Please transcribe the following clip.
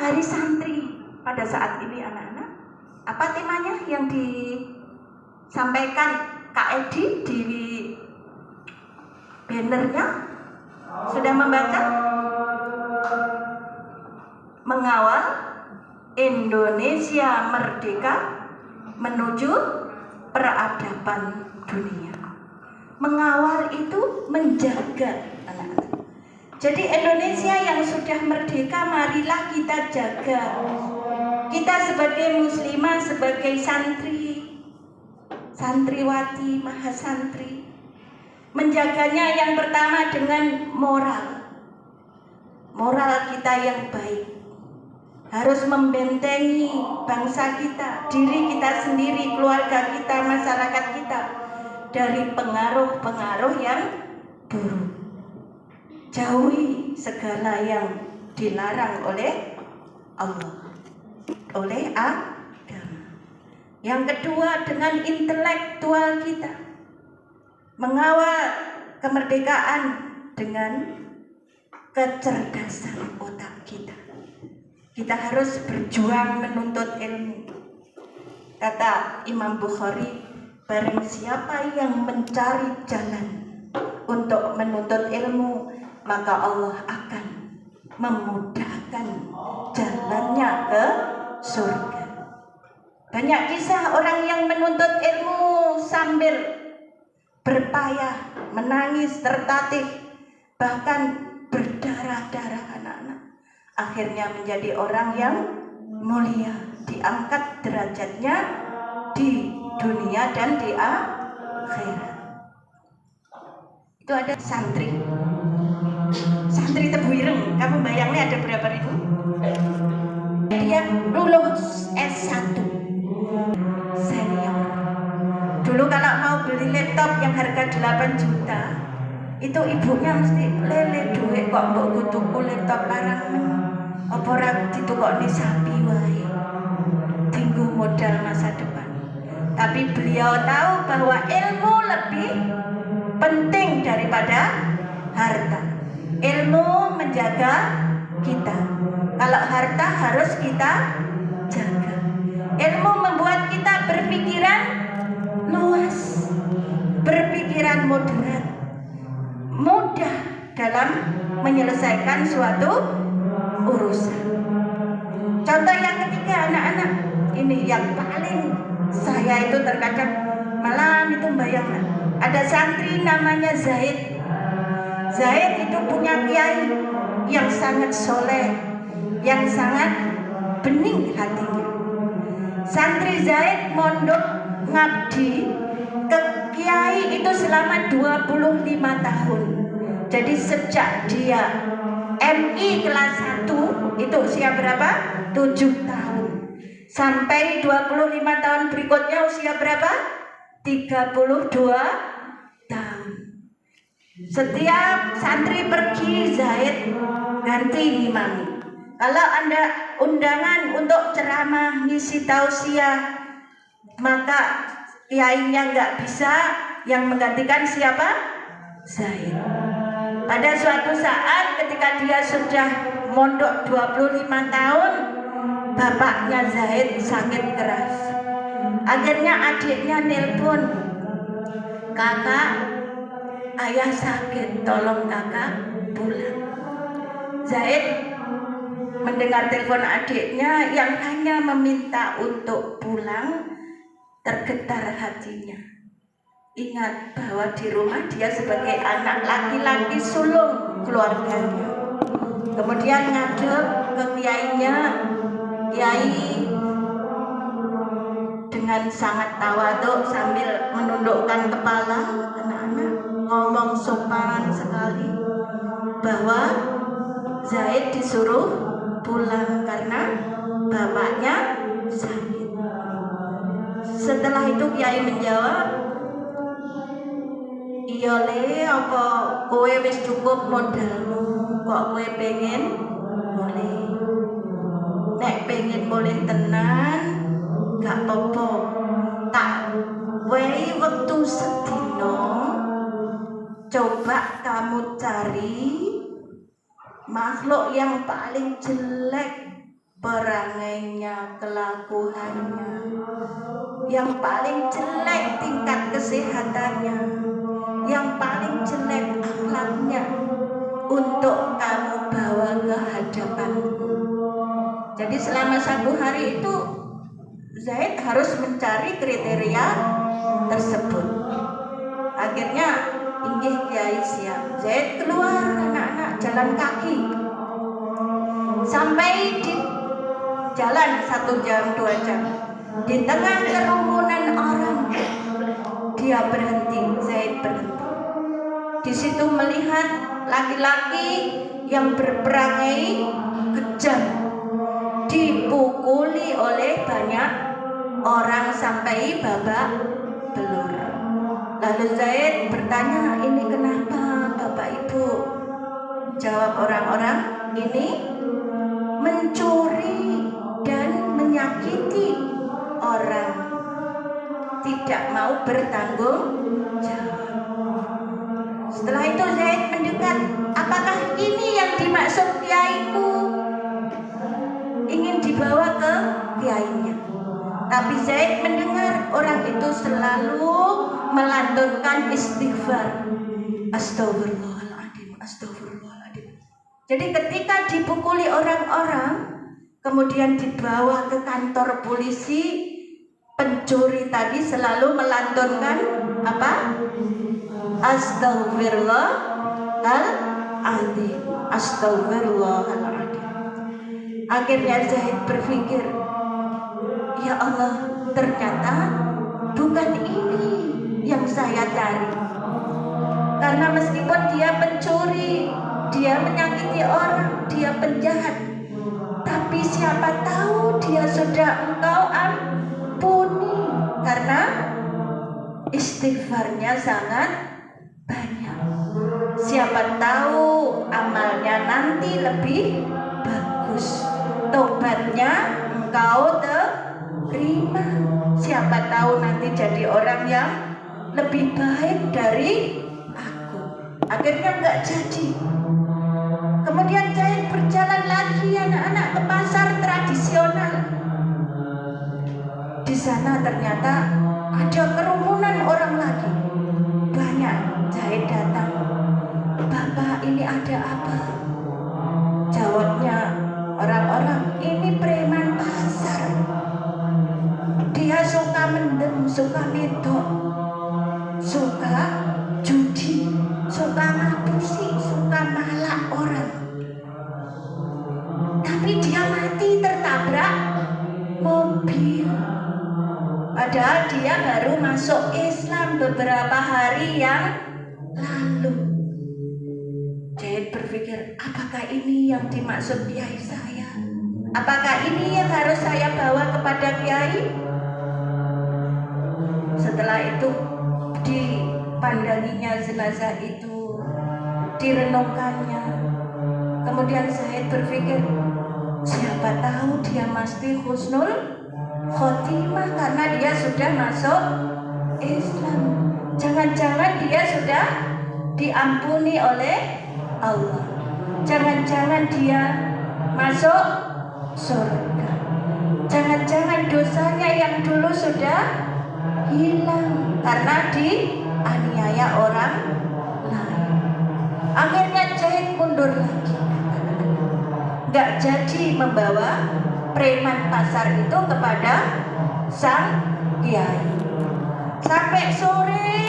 Hari Santri pada saat ini anak-anak. Apa temanya yang disampaikan Kak Edi di bannernya? Sudah membaca? Mengawal Indonesia merdeka menuju peradaban dunia. Mengawal itu menjaga anak-anak. Jadi Indonesia yang sudah merdeka, marilah kita jaga. Kita sebagai muslimah, sebagai santri, santriwati, mahasantri, menjaganya yang pertama dengan moral. Moral kita yang baik. Harus membentengi bangsa kita, diri kita sendiri, keluarga kita, masyarakat kita dari pengaruh-pengaruh yang buruk. Jauhi segala yang dilarang oleh Allah, oleh agama. Yang kedua, dengan intelektual kita mengawal kemerdekaan dengan kecerdasan otak kita. Kita harus berjuang menuntut ilmu. Kata Imam Bukhari, barang siapa yang mencari jalan untuk menuntut ilmu, maka Allah akan memudahkan jalannya ke surga. Banyak kisah orang yang menuntut ilmu sambil berpayah, menangis, tertatih, bahkan berdarah-darah anak-anak. Akhirnya menjadi orang yang mulia, diangkat derajatnya di dunia dan di akhirat. Itu ada santri Tebu Ireng. Kamu bayangnya ada berapa ribu? Dia lulus S1 senior. Dulu kalau mau beli laptop yang harga 8 juta, itu ibunya mesti lele duit kok mbok tuku laptop larang apa ora ditukokne sapi wae. Tinggu modal masa depan. Tapi beliau tahu bahwa ilmu lebih penting daripada harta. Ilmu menjaga kita. Kalau harta harus kita jaga. Ilmu membuat kita berpikiran luas, berpikiran moderat, mudah dalam menyelesaikan suatu urusan. Contoh yang ketiga anak-anak, ini yang paling saya itu terkadang malam itu bayangkan. Ada santri namanya Zaid. Zaid itu punya kiai yang sangat soleh, yang sangat bening hatinya. Santri Zaid mondok ngabdi ke kiai itu selama 25 tahun. Jadi sejak dia MI kelas 1 itu usia berapa? 7 tahun. Sampai 25 tahun berikutnya usia berapa? 32 tahun. Setiap santri pergi, Zaid ganti imam. Kalau Anda undangan untuk ceramah, ngisi tausiah, maka kiainya nggak bisa, yang menggantikan siapa? Zaid. Pada suatu saat ketika dia sudah mondok 25 tahun, bapaknya Zaid sakit keras. Akhirnya adiknya nelpon, kakak, ayah sakit, tolong kakak pulang. Zaid mendengar telepon adiknya yang hanya meminta untuk pulang, tergetar hatinya. Ingat bahwa di rumah dia sebagai anak laki-laki sulung keluarganya. Kemudian ngadep ke kiainya. Kiai dengan sangat tawadhu sambil menundukkan kepala, anak-anak ngomong sopan sekali bahwa Zaid disuruh pulang karena bapaknya sakit. Setelah itu kiai menjawab, iya le, apa kowe wis cukup modalmu, kok kowe pengen mulai? Nek pengen mulai tenan, gak apa-apa, tak wehi wektu sedina. Coba kamu cari makhluk yang paling jelek perangainya, kelakuannya, yang paling jelek tingkat kesehatannya, yang paling jelek akhlaknya, untuk kamu bawa ke hadapanku. Jadi selama 1 hari itu Zaid harus mencari kriteria tersebut. Akhirnya inggih Kiai siap. Zaid keluar anak-anak jalan kaki sampai di jalan 1 jam 2 jam. Di tengah kerumunan orang dia berhenti, Zaid berhenti. Di situ melihat laki-laki yang berperangai kejam dipukuli oleh banyak orang sampai babak belur. Lalu Zaid bertanya, ini kenapa Bapak Ibu? Jawab orang-orang, ini mencuri dan menyakiti orang, tidak mau bertanggung jawab. Setelah itu Zaid mendekat, apakah ini yang dimaksud kiaiku? Ingin dibawa ke kiainya. Tapi Zaid mendengar orang itu selalu melantunkan istighfar. Astagfirullahaladzim, astagfirullahaladzim. Jadi ketika dipukuli orang-orang, kemudian dibawa ke kantor polisi, pencuri tadi selalu melantunkan apa? Astagfirullahaladzim, astagfirullahaladzim. Akhirnya Zaid berpikir, ya Allah, ternyata bukan ini yang saya cari. Karena meskipun dia pencuri, dia menyakiti orang, dia penjahat, tapi siapa tahu dia sudah Engkau ampuni karena istighfarnya sangat banyak. Siapa tahu amalnya nanti lebih bagus, tobatnya Engkau terima. Siapa tahu nanti jadi orang yang lebih baik dari aku. Akhirnya enggak jadi. Kemudian Zaid berjalan lagi anak-anak ke pasar tradisional. Di sana ternyata ada kerumunan orang lagi. Banyak. Zaid datang, Bapak, ini ada apa? Jawabnya orang-orang, ini preman pasar. Dia suka mendem, suka medok, suka judi, suka ngapusi, suka malak orang. Tapi dia mati tertabrak mobil. Padahal dia baru masuk Islam beberapa hari yang lalu. Zaid berpikir, apakah ini yang dimaksud kiai saya? Apakah ini yang harus saya bawa kepada kiai? Setelah itu dipandanginya jenazah itu, direnungkannya. Kemudian Zaid berpikir, siapa tahu dia mesti husnul khotimah karena dia sudah masuk Islam. Jangan-jangan dia sudah diampuni oleh Allah. Jangan-jangan dia masuk surga. Jangan-jangan dosanya yang dulu sudah hilang karena dianiaya orang lain. Akhirnya Zaid mundur lagi. Gak jadi membawa preman pasar itu kepada sang kiai. Sampai sore